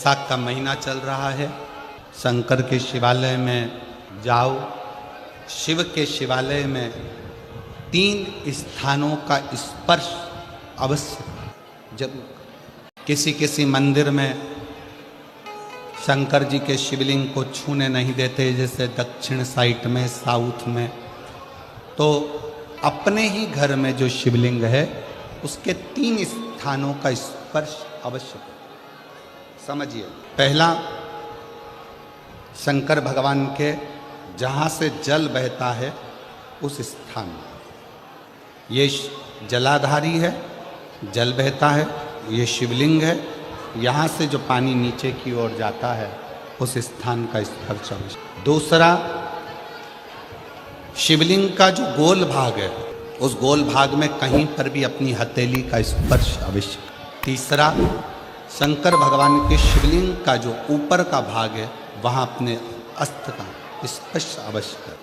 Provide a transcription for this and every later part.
बैसाख का महीना चल रहा है। शंकर के शिवालय में जाओ, शिव के शिवालय में 3 स्थानों का स्पर्श अवश्य जरूर। किसी मंदिर में शंकर जी के शिवलिंग को छूने नहीं देते, जैसे दक्षिण साइड में, साउथ में। तो अपने ही घर में जो शिवलिंग है उसके 3 स्थानों का स्पर्श अवश्य समझिए। पहला, शंकर भगवान के जहाँ से जल बहता है उस स्थान में, ये जलाधारी है, जल बहता है, ये शिवलिंग है। यहाँ से जो पानी नीचे की ओर जाता है उस स्थान का स्पर्श अवश्य। दूसरा, शिवलिंग का जो गोल भाग है उस गोल भाग में कहीं पर भी अपनी हथेली का स्पर्श अवश्य। तीसरा, शंकर भगवान के शिवलिंग का जो ऊपर का भाग है वहाँ अपने अस्त्र का स्पर्श अवश्य कर।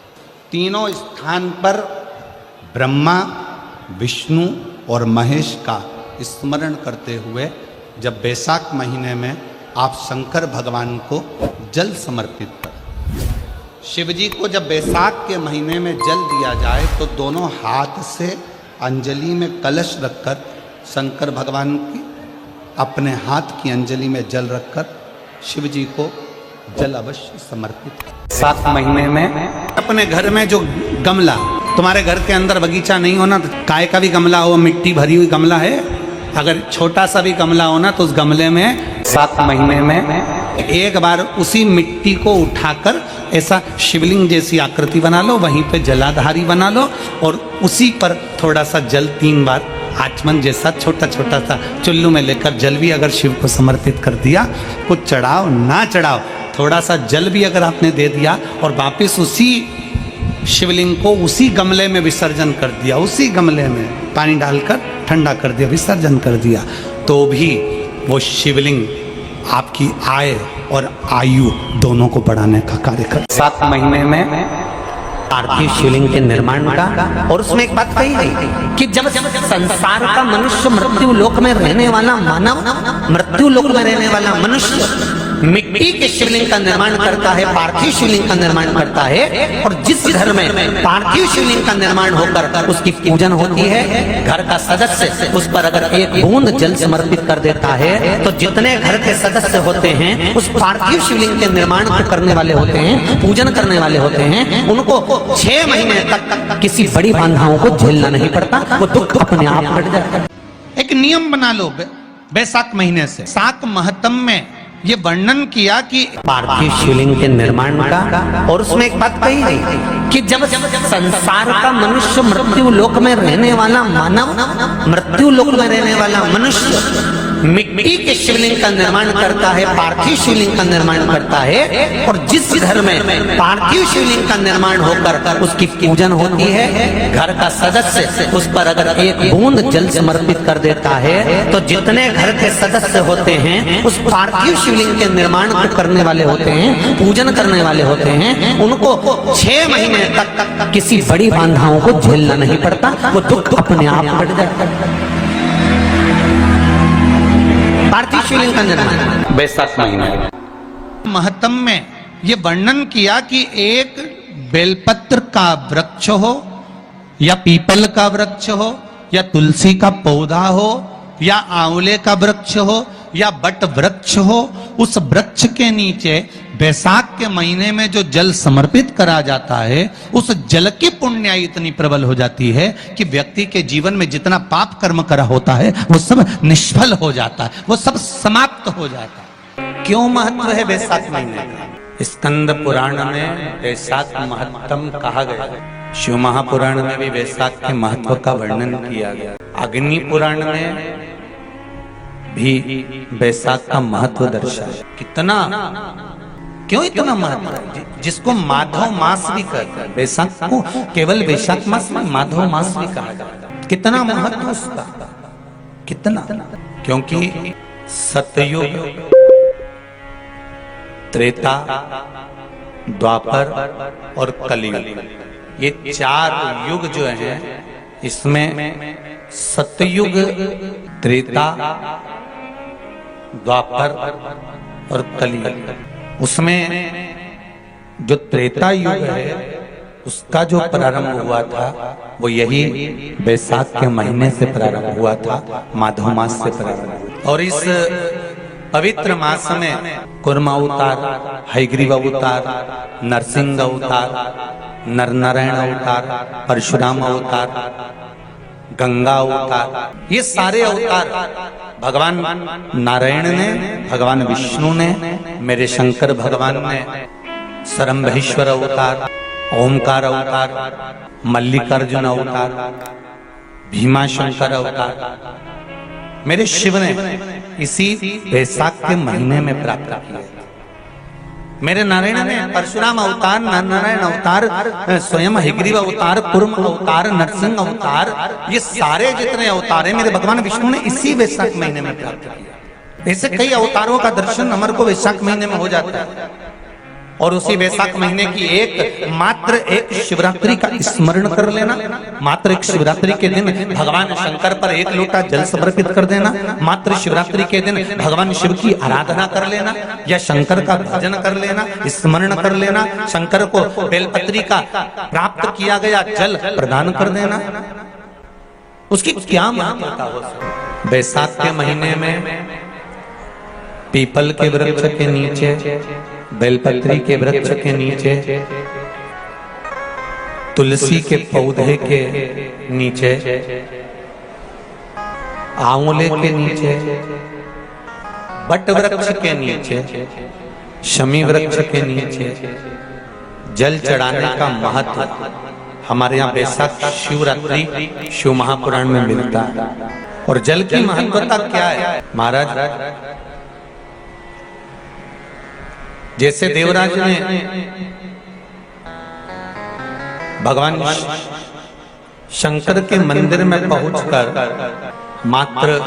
तीनों स्थान पर ब्रह्मा, विष्णु और महेश का स्मरण करते हुए जब बैसाख महीने में आप शंकर भगवान को जल समर्पित करें। शिव जी को जब बैसाख के महीने में जल दिया जाए तो दोनों हाथ से अंजलि में कलश रखकर शंकर भगवान की अपने हाथ की अंजलि में जल रखकर शिव जी को जल अवश्य समर्पित करें। बैसाख महीने में अपने घर में जो गमला, तुम्हारे घर के अंदर बगीचा नहीं होना तो काय का भी गमला हो, मिट्टी भरी हुई गमला है, अगर छोटा सा भी गमला हो ना तो उस गमले में 7 महीने में एक बार उसी मिट्टी को उठाकर ऐसा शिवलिंग जैसी आकृति बना लो, वहीं पे जलाधारी बना लो और उसी पर थोड़ा सा जल 3 बार आचमन जैसा छोटा छोटा सा चुल्लू में लेकर जल भी अगर शिव को समर्पित कर दिया, कुछ चढ़ाओ ना चढ़ाओ, थोड़ा सा जल भी अगर आपने दे दिया और वापिस उसी शिवलिंग को उसी गमले में विसर्जन कर दिया, उसी गमले में पानी डालकर ठंडा कर दिया, विसर्जन कर दिया, तो भी वो शिवलिंग आपकी आय और आयु दोनों को बढ़ाने का कार्य करता है। 7 महीने में पार्थिव शिवलिंग के निर्माण का, और उसमें एक बात कही गई कि जब संसार का मनुष्य, मृत्यु लोक में रहने वाला मानव, मृत्यु लोक में रहने वाला मनुष्य मिट्टी के शिवलिंग का निर्माण करता है, पार्थिव शिवलिंग का निर्माण करता है, और जिस घर में पार्थिव शिवलिंग का निर्माण होकर उसकी पूजन होती है, घर का सदस्य उस पर अगर एक बूंद जल समर्पित कर देता है तो जितने घर के सदस्य होते हैं उस पार्थिव शिवलिंग के निर्माण को करने वाले होते हैं, पूजन करने वाले होते हैं, उनको 6 महीने तक किसी बड़ी बाधाओं को झेलना नहीं पड़ता, वो दुख अपने आप हट जाता है। एक नियम बना लो बैसाख महीने से। शाक्त महत्म में ये वर्णन किया कि पार्थिव शिवलिंग के निर्माण का, और उसमें एक बात कही गई कि जब संसार का मनुष्य, मृत्यु लोक में रहने वाला मानव, मृत्यु लोक में रहने वाला मनुष्य मिट्टी के शिवलिंग का निर्माण करता है, पार्थिव शिवलिंग का निर्माण करता है, और जिस घर में पार्थिव शिवलिंग का निर्माण होकर उसकी पूजन होती है, घर का सदस्य उस पर अगर एक बूंद जल समर्पित कर देता है तो जितने घर के सदस्य होते हैं उस पार्थिव शिवलिंग के निर्माण को करने वाले होते हैं, पूजन करने वाले होते हैं, उनको 6 महीने तक किसी बड़ी बाधाओं को झेलना नहीं पड़ता, वो दुख अपने आप हट जाता है। पार्थिव शिवलिंग का निर्माण बैसाख महीने महत्म में ये वर्णन किया कि एक बेलपत्र का वृक्ष हो या पीपल का वृक्ष हो या तुलसी का पौधा हो या आंवले का वृक्ष हो या बट वृक्ष हो, उस वृक्ष के नीचे बैसाख के महीने में जो जल समर्पित करा जाता है उस जल की पुण्याई इतनी प्रबल हो जाती है कि व्यक्ति के जीवन में जितना पाप कर्म करा होता है वो सब निष्फल हो जाता है, वो सब समाप्त हो जाता है। क्यों महत्व है बैसाख महीने का? स्कंद पुराण में बैसाख महत्तम कहा गया, शिव महापुराण में भी बैसाख के महत्व का वर्णन किया गया, अग्नि पुराण में भी बैसाख का महत्व दर्शाया। कितना, क्यों इतना महत्व है? जिसको माधव मास भी कहते हैं, बैसाख को केवल बैसाख मास में माधव मास भी कहा जाता है। कितना महत्व उसका, कितना, क्योंकि सतयुग, त्रेता, द्वापर और कलियुग, ये 4 युग जो है इसमें सतयुग, त्रेता, द्वापर और कली, उसमें जो त्रेता युग है उसका जो प्रारंभ हुआ था वो यही बैसाख के महीने से प्रारंभ हुआ था, माधव मास से प्रारंभ हुआ। और इस पवित्र मास में कुर्मा अवतार, हयग्रीव अवतार, नरसिंह अवतार, नरनारायण अवतार, परशुराम अवतार, गंगा अवतार, ये सारे अवतार भगवान नारायण ने, भगवान विष्णु ने, मेरे शंकर भगवान ने सरम्भेश्वर अवतार, ओमकार अवतार, मल्लिकार्जुन अवतार, भीमाशंकर अवतार मेरे शिव ने इसी बैसाख के महीने में प्राप्त किया। मेरे नारायण ने परशुराम अवतार, नारायण अवतार, स्वयं हयग्रीव अवतार, कुर्म अवतार, नरसिंह अवतार, ये सारे जितने अवतार हैं मेरे भगवान विष्णु ने इसी बैसाख महीने में प्राप्त किया। ऐसे कई अवतारों का दर्शन हमारे को बैसाख महीने में हो जाता है। और उसी बैसाख महीने की मात्र एक शिवरात्रि का स्मरण कर लेना, मात्र एक शिवरात्रि के दिन भगवान शंकर पर एक लोटा जल समर्पित कर देना, मात्र शिवरात्रि के दिन भगवान शिव की आराधना कर लेना या शंकर का भजन कर लेना, स्मरण कर लेना, शंकर को बेलपत्री का प्राप्त किया गया जल प्रदान कर देना, उसकी क्या महत्ता हो। बैसाख के महीने में पीपल के वृक्ष के नीचे, बेलपत्री के वृक्ष के नीचे, तुलसी के पौधे के नीचे, आंवले के नीचे, बट वृक्ष के नीचे, शमी वृक्ष के नीचे जल चढ़ाने का महत्व हमारे यहाँ बैसाख शिवरात्रि शिव महापुराण में मिलता है। और जल की महत्वता क्या है महाराज? जैसे देवराज ने भगवान शंकर के मंदिर में पहुंचकर मात्र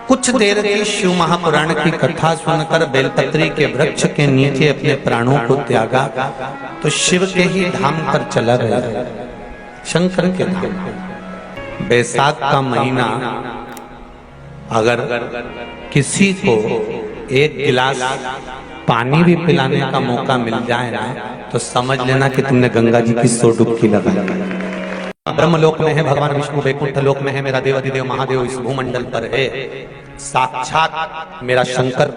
कुछ देर की शिव महापुराण की कथा सुनकर बेलपत्री के वृक्ष के नीचे अपने प्राणों को त्यागा, तो शिव के ही धाम पर चला गया, शंकर के धाम। बैसाख का महीना अगर किसी को एक गिलास पानी भी पिलाने का मौका मिल जाए ना, तो समझ लेना कि तुमने गंगा जी की 100 डुबकी लगाई। ब्रह्मलोक में है भगवान विष्णु, वैकुंठ लोक में है मेरा देवाधिदेव महादेव, इस भूमंडल पर है साक्षात मेरा शंकर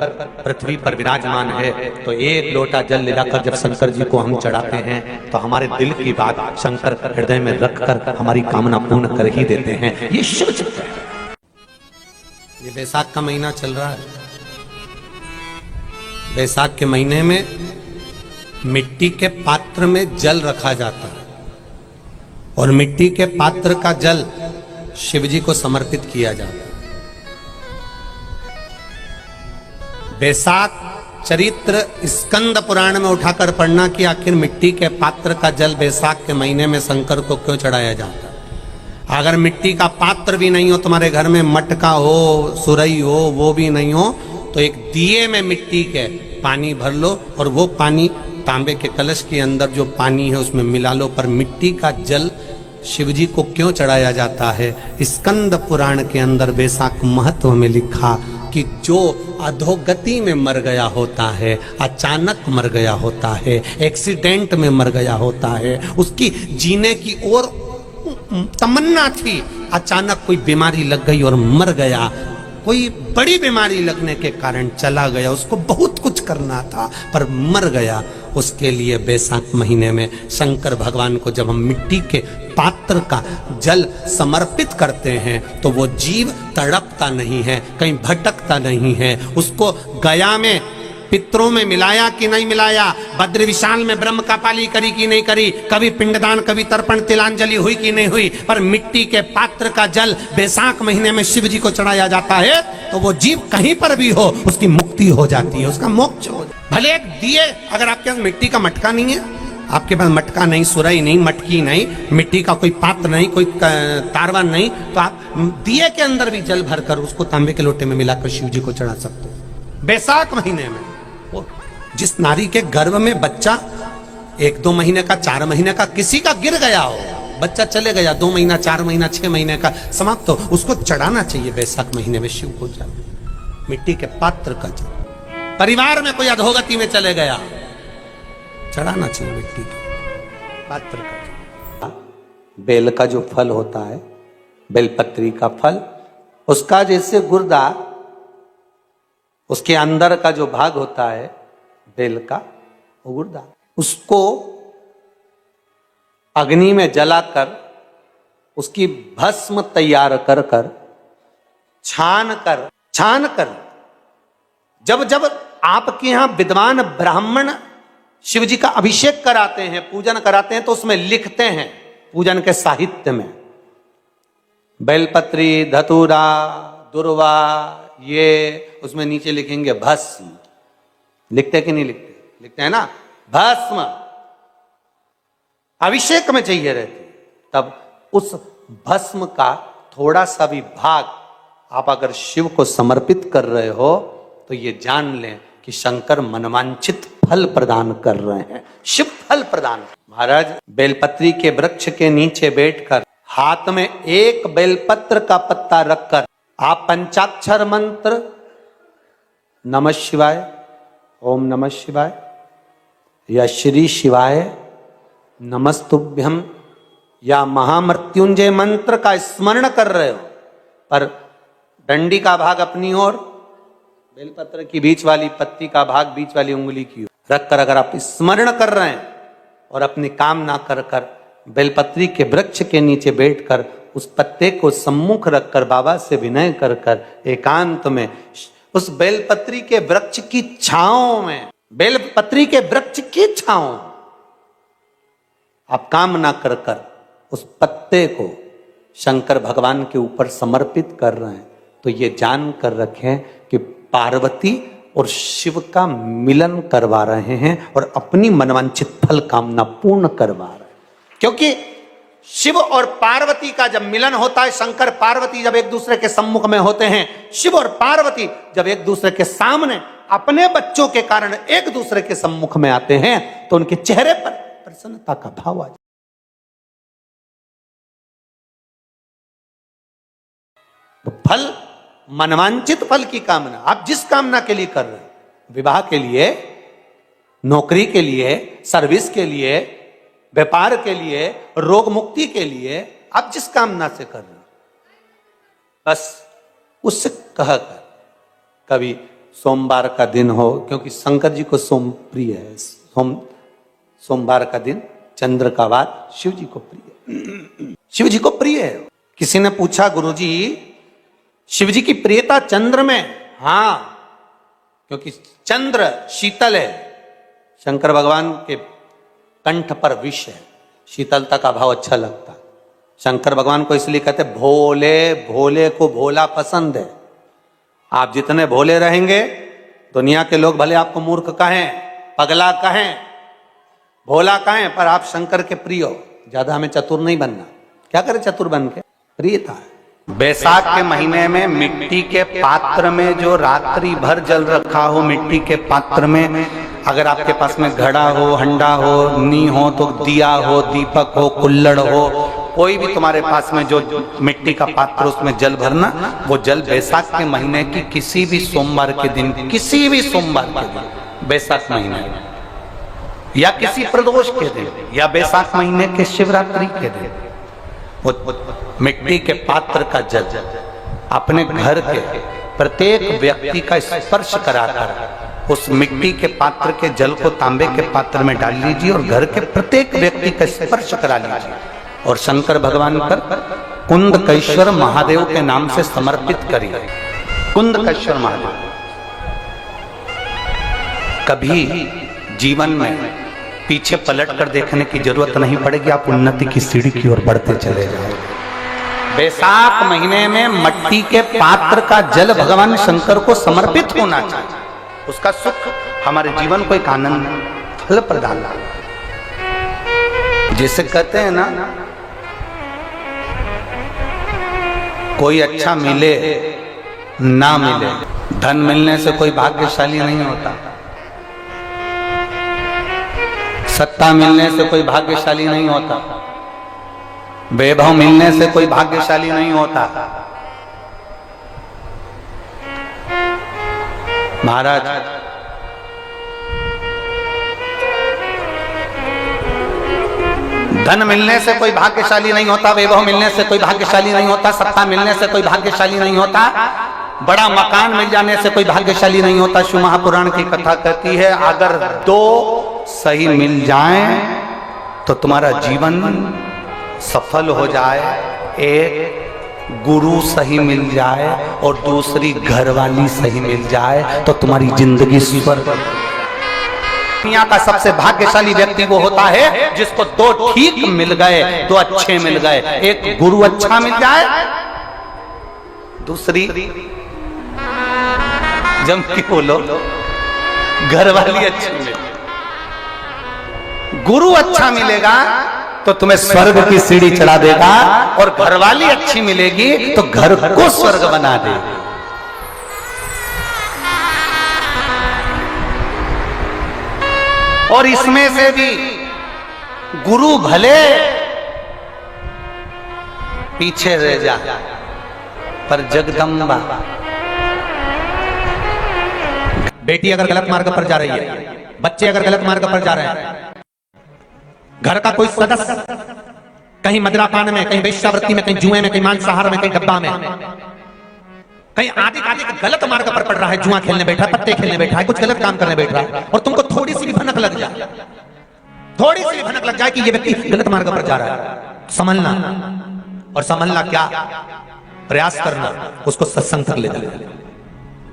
पृथ्वी पर विराजमान है। तो एक लोटा जल लेकर जब शंकर जी को हम चढ़ाते हैं तो हमारे दिल की बात शंकर हृदय में रखकर हमारी कामना पूर्ण कर ही देते हैं। ये शिव चित्त है। ये बैसाख का महीना चल रहा है। बैसाख के महीने में मिट्टी के पात्र में जल रखा जाता है और मिट्टी के पात्र का जल शिव जी को समर्पित किया जाता है। बैसाख चरित्र स्कंद पुराण में उठाकर पढ़ना कि आखिर मिट्टी के पात्र का जल बैसाख के महीने में शंकर को क्यों चढ़ाया जाता है। अगर मिट्टी का पात्र भी नहीं हो, तुम्हारे घर में मटका हो, सुरई हो, वो भी नहीं हो, तो एक दिए में मिट्टी के पानी भर लो और वो पानी तांबे के कलश के अंदर जो पानी है उसमें मिला लो। पर मिट्टी का जल शिव जी को क्यों चढ़ाया जाता है? स्कंद पुराण के अंदर बैसाख महत्व में लिखा कि जो अधोगति में मर गया होता है, अचानक मर गया होता है, एक्सीडेंट में मर गया होता है, उसकी जीने की और तमन्ना थी, अचानक कोई बीमारी लग गई और मर गया, कोई बड़ी बीमारी लगने के कारण चला गया, उसको बहुत कुछ करना था पर मर गया, उसके लिए बैसाख महीने में शंकर भगवान को जब हम मिट्टी के पात्र का जल समर्पित करते हैं तो वो जीव तड़पता नहीं है, कहीं भटकता नहीं है। उसको गया में पितरों में मिलाया कि नहीं मिलाया, बद्र विशाल में ब्रह्म का पाली करी कि नहीं करी, कभी पिंडदान, कभी तर्पण, तिलांजलि हुई कि नहीं हुई, पर मिट्टी के पात्र का जल बैसाख महीने में शिव जी को चढ़ाया जाता है तो वो जीव कहीं पर भी हो उसकी मुक्ति हो जाती है, उसका मोक्ष हो जाता है। भले एक दिए, अगर आपके पास मिट्टी का मटका नहीं है, आपके पास मटका नहीं, सुराई नहीं, मटकी नहीं, मिट्टी का कोई पात्र नहीं, कोई तारवा नहीं, तो आप दिए के अंदर भी जल भरकर उसको तांबे के लोटे में मिलाकर शिव जी को चढ़ा सकते हो बैसाख महीने में। जिस नारी के गर्भ में बच्चा 1-2 महीने का, 4 महीने का किसी का गिर गया हो, बच्चा चले गया 2 महीना, 4 महीना, 6 महीने का समाप्त हो, उसको चढ़ाना चाहिए बैसाख महीने में शिव को जल, मिट्टी के पात्र का जल। परिवार में कोई अधोगति में चले गया, चढ़ाना चाहिए मिट्टी के पात्र का। बेल का जो फल होता है, बेलपत्री का फल, उसका जैसे गुर्दा, उसके अंदर का जो भाग होता है बेल का, वो गुर्दा, उसको अग्नि में जलाकर उसकी भस्म तैयार कर कर छान कर जब जब आपके यहां विद्वान ब्राह्मण शिव जी का अभिषेक कराते हैं, पूजन कराते हैं, तो उसमें लिखते हैं पूजन के साहित्य में, बेलपत्री, धतूरा, दुर्वा, ये उसमें नीचे लिखेंगे भस्म। लिखते कि नहीं लिखते? लिखते हैं ना, भस्म अभिषेक में चाहिए रहती। तब उस भस्म का थोड़ा सा भी भाग आप अगर शिव को समर्पित कर रहे हो तो ये जान लें कि शंकर मनवांछित फल प्रदान कर रहे हैं, शिव फल प्रदान। महाराज बेलपत्री के वृक्ष के नीचे बैठकर हाथ में एक बेलपत्र का पत्ता रखकर आप पंचाक्षर मंत्र नमः शिवाय, ओम नमः शिवाय या श्री शिवाय नमस्तुभ्यम या महामृत्युंजय मंत्र का स्मरण कर रहे हो, पर डंडी का भाग अपनी ओर, बेलपत्र की बीच वाली पत्ती का भाग बीच वाली उंगली की ओर रखकर अगर आप स्मरण कर रहे हैं और अपनी कामना कर कर बेलपत्री के वृक्ष के नीचे बैठकर उस पत्ते को सम्मुख रखकर बाबा से विनय कर कर एकांत में उस बेलपत्री के वृक्ष की छांव में, बेलपत्री के वृक्ष की छांव आप कामना कर कर उस पत्ते को शंकर भगवान के ऊपर समर्पित कर रहे हैं, तो ये जान कर रखें कि पार्वती और शिव का मिलन करवा रहे हैं और अपनी मनवांछित फल कामना पूर्ण करवा रहे हैं। क्योंकि शिव और पार्वती का जब मिलन होता है, शंकर पार्वती जब एक दूसरे के सम्मुख में होते हैं, शिव और पार्वती जब एक दूसरे के सामने अपने बच्चों के कारण एक दूसरे के सम्मुख में आते हैं, तो उनके चेहरे पर प्रसन्नता का भाव आ जाता है। तो फल, मनवांचित फल की कामना आप जिस कामना के लिए कर रहे हैं, विवाह के लिए, नौकरी के लिए, सर्विस के लिए, व्यापार के लिए, रोग मुक्ति के लिए, आप जिस कामना से कर रहे हैं, बस उससे कहकर कभी सोमवार का दिन हो, क्योंकि शंकर जी को सोम प्रिय है, सोमवार का दिन, चंद्र का वार शिव जी को प्रिय, शिव जी को प्रिय है। किसी ने पूछा, गुरुजी शिव जी की प्रियता चंद्र में? हां, क्योंकि चंद्र शीतल है, शंकर भगवान के कंठ पर विष है, शीतलता का भाव अच्छा लगता है। शंकर भगवान को इसलिए कहते भोले, भोले को भोला पसंद है। आप जितने भोले रहेंगे, दुनिया के लोग भले आपको मूर्ख कहें, पगला कहें, भोला कहें, पर आप शंकर के प्रिय हो। ज्यादा हमें चतुर नहीं बनना। क्या करें चतुर बन के? प्रियता है। बैसाख के महीने में मिट्टी के पात्र में जो रात्रि भर जल रखा हो, मिट्टी के पात्र में, अगर आपके पास में घड़ा हो, हंडा हो, नी हो, तो दिया हो, दीपक हो, कुल्लड़ हो, कोई भी तुम्हारे पास में जो मिट्टी का पात्र, उसमें जल भरना। वो जल बैसाख के महीने की किसी भी सोमवार के दिन, किसी भी सोमवार के दिन, बैसाख महीने या किसी प्रदोष के दिन या बैसाख महीने के शिवरात्रि के दिन, वो मिट्टी के पात्र का जल अपने घर के प्रत्येक व्यक्ति का स्पर्श कराकर उस मिट्टी के पात्र के जल को तांबे के पात्र में डाल लीजिए और घर के प्रत्येक व्यक्ति का स्पर्श करा लीजिए और शंकर भगवान पर कुंदकेश्वर महादेव के नाम से समर्पित करिए। कुंदकेश्वर महादेव। कभी जीवन में पीछे पलट कर देखने की जरूरत नहीं पड़ेगी, आप उन्नति की सीढ़ी की ओर बढ़ते चले जाओगे। बैसाख महीने में मिट्टी के पात्र का जल भगवान शंकर को समर्पित होना चाहिए। उसका सुख हमारे जीवन को एक आनंद फल प्रदान। जैसे कहते हैं ना, कोई अच्छा मिले ना मिले, धन मिलने से कोई भाग्यशाली नहीं होता, सत्ता मिलने से कोई भाग्यशाली नहीं होता, वैभव मिलने से कोई भाग्यशाली नहीं होता। महाराज धन मिलने से कोई भाग्यशाली नहीं होता, वैभव मिलने से कोई भाग्यशाली नहीं होता, सत्ता मिलने से कोई भाग्यशाली नहीं होता, बड़ा मकान मिल जाने से कोई भाग्यशाली नहीं होता। शिव महापुराण की कथा कहती है अगर दो सही मिल जाएं तो तुम्हारा जीवन सफल हो जाए। एक गुरु सही मिल जाए और दूसरी घरवाली सही मिल जाए तो तुम्हारी जिंदगी स्वर्ग। दुनिया का सबसे भाग्यशाली व्यक्ति वो होता है जिसको दो ठीक मिल गए, दो अच्छे मिल गए। एक गुरु अच्छा मिल जाए, दूसरी जम के बोलो घरवाली अच्छी मिले। गुरु अच्छा मिलेगा तो तुम्हें स्वर्ग की सीढ़ी चढ़ा देगा और घरवाली अच्छी मिलेगी तो घर को स्वर्ग बना देगी। और इसमें से भी गुरु भले पीछे रह जा पर जगदम्बा। बेटी अगर गलत मार्ग पर जा रही है, बच्चे अगर गलत मार्ग पर जा रहे हैं, घर का कोई सदस्य कहीं मदिरापान में, कहीं वेश्यावृत्ति में, कहीं जुए में, कहीं मांसाहार में, कहीं डब्बा में, कहीं आदि आदि गलत मार्ग पर पड़ रहा है, जुआ खेलने बैठा है, पत्ते खेलने बैठा है, कुछ गलत काम करने बैठ रहा है और तुमको थोड़ी सी भी भनक लग जाए, थोड़ी सी भी भनक लग जाए कि ये व्यक्ति गलत मार्ग पर जा रहा है, समझना। और समझना क्या, प्रयास करना उसको सत्संग तक ले जाना,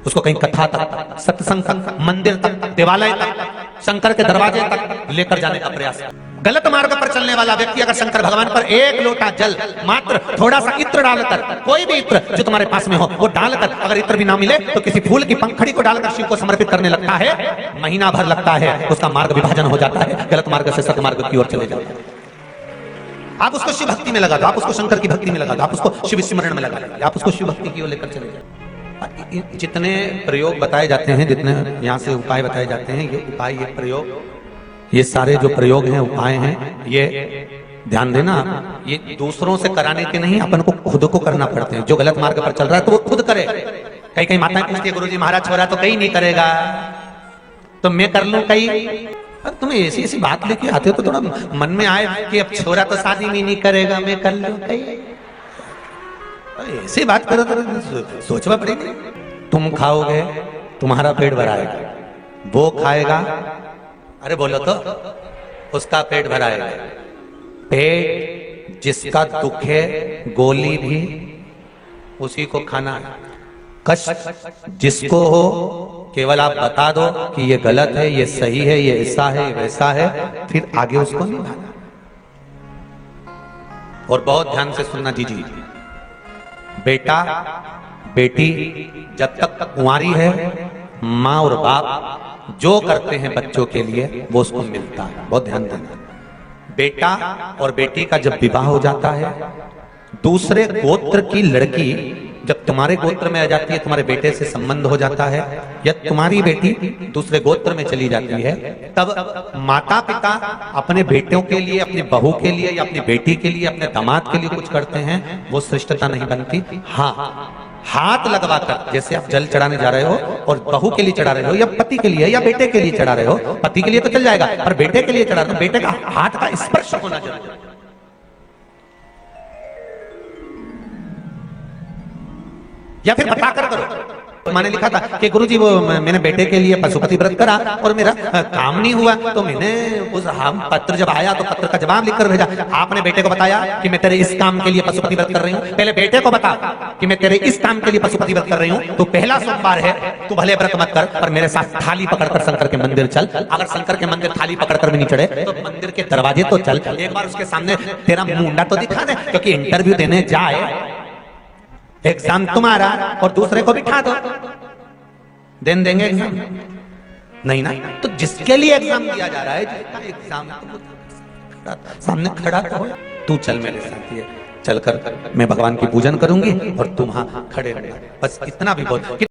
उसको कहीं कथा तक, सत्संग तक, मंदिर तक, देवालय तक, शंकर के दरवाजे तक लेकर जाने का प्रयास। गलत मार्ग पर चलने वाला व्यक्ति अगर शंकर भगवान पर एक लोटा जल, मात्र थोड़ा सा इत्र डालकर, कोई भी इत्र जो तुम्हारे पास में हो वो डालकर, अगर इत्र भी ना मिले तो किसी फूल की पंखड़ी को डालकर शिव को समर्पित करने लगता है, महीना भर लगता है, उसका मार्ग विभाजन हो जाता है, गलत मार्ग से सतमार्ग की ओर चले जाते हैं। आप उसको शिव भक्ति में लगा दो, आप उसको शंकर की भक्ति में लगा दो, आप उसको शिव स्मरण में लगा दो, आप उसको शिव भक्ति की ओर लेकर चले जाए। जितने प्रयोग बताए जाते हैं, जितने यहाँ से उपाय बताए जाते हैं, ये उपाय, ये प्रयोग, ये सारे जो प्रयोग हैं, उपाय हैं, ये ध्यान देना, ये दूसरों से कराने के नहीं, अपन को खुद को करना पड़ते हैं। जो गलत मार्ग पर चल रहा है तो वो खुद करे। कई कई माताएं पूछती है गुरुजी महाराज छोरा तो कहीं नहीं करेगा, तो मैं कर लूं कहीं। तुम्हें ऐसी ऐसी बात लेके आते हो तो थोड़ा मन में आए कि अब छोरा तो शादी में नहीं करेगा, मैं कर लूं कहीं, ऐसी बात करो तो सोचना पड़ेगा। तुम खाओगे तुम्हारा पेट भराएगा, वो खाएगा, अरे बोलो तो, उसका पेट भराएगा। पेट जिसका दुख है गोली भी उसी को खाना है, कष्ट जिसको हो केवल आप बता दो कि ये गलत है, ये सही है, ये ऐसा है, वैसा है, फिर आगे उसको निभाना। और बहुत ध्यान से सुनना दीजिए, बेटा बेटी जब तक कुंवारी है, माँ और बाप जो करते हैं बच्चों के लिए वो उसको मिलता है। बहुत ध्यान देना, बेटा और बेटी का जब विवाह हो जाता है, दूसरे गोत्र की लड़की जब तुम्हारे गोत्र में आ जाती है, तुम्हारे बेटे से संबंध हो जाता है, या तुम्हारी बेटी दूसरे गोत्र में चली जाती है, तब माता पिता अपने बेटों के लिए, अपनी बहू के लिए या अपनी बेटी के लिए, अपने दामाद के लिए कुछ करते हैं, वो श्रेष्ठता नहीं बनती। हाँ, हाथ लगवा कर, जैसे आप जल चढ़ाने जा रहे हो और बहू के लिए चढ़ा रहे हो या पति के लिए या बेटे के लिए चढ़ा रहे हो, पति के लिए तो चल जाएगा पर बेटे के लिए चढ़ा रहे हो, बेटे का हाथ का स्पर्श होना जरूरी है। या फिर बताकर करो। मैंने लिखा था कि गुरुजी वो मैंने बेटे के लिए पशुपति व्रत करा और मेरा काम नहीं हुआ, तो मैंने उस पत्र जब आया तो पत्र का जवाब लिखकर भेजा। आपने बेटे को बताया कि मैं तेरे इस काम के लिए पशुपति व्रत कर रही हूँ, पहले बेटे को बता कि मैं तेरे इस काम के लिए पशुपति व्रत कर रही हूँ, तो पहला सोमवार है, तू भले व्रत मत कर पर मेरे साथ थाली पकड़कर शंकर के मंदिर चल। अगर शंकर के मंदिर थाली पकड़कर भी नहीं चढ़े तो मंदिर के दरवाजे तो चल, एक बार उसके सामने तेरा मुंडा तो दिखा दे, क्योंकि इंटरव्यू देने जाए, एग्जाम तुम्हारा और दूसरे को बिठा दो, देन देंगे एग्जाम नहीं ना। तो जिसके लिए एग्जाम दिया जा रहा है, जिसका एग्जाम सामने खड़ा तो हो, तू चल मेरे साथ, ये चलकर मैं भगवान की पूजन करूंगी और तुम वहां खड़े रहना, बस इतना भी बहुत।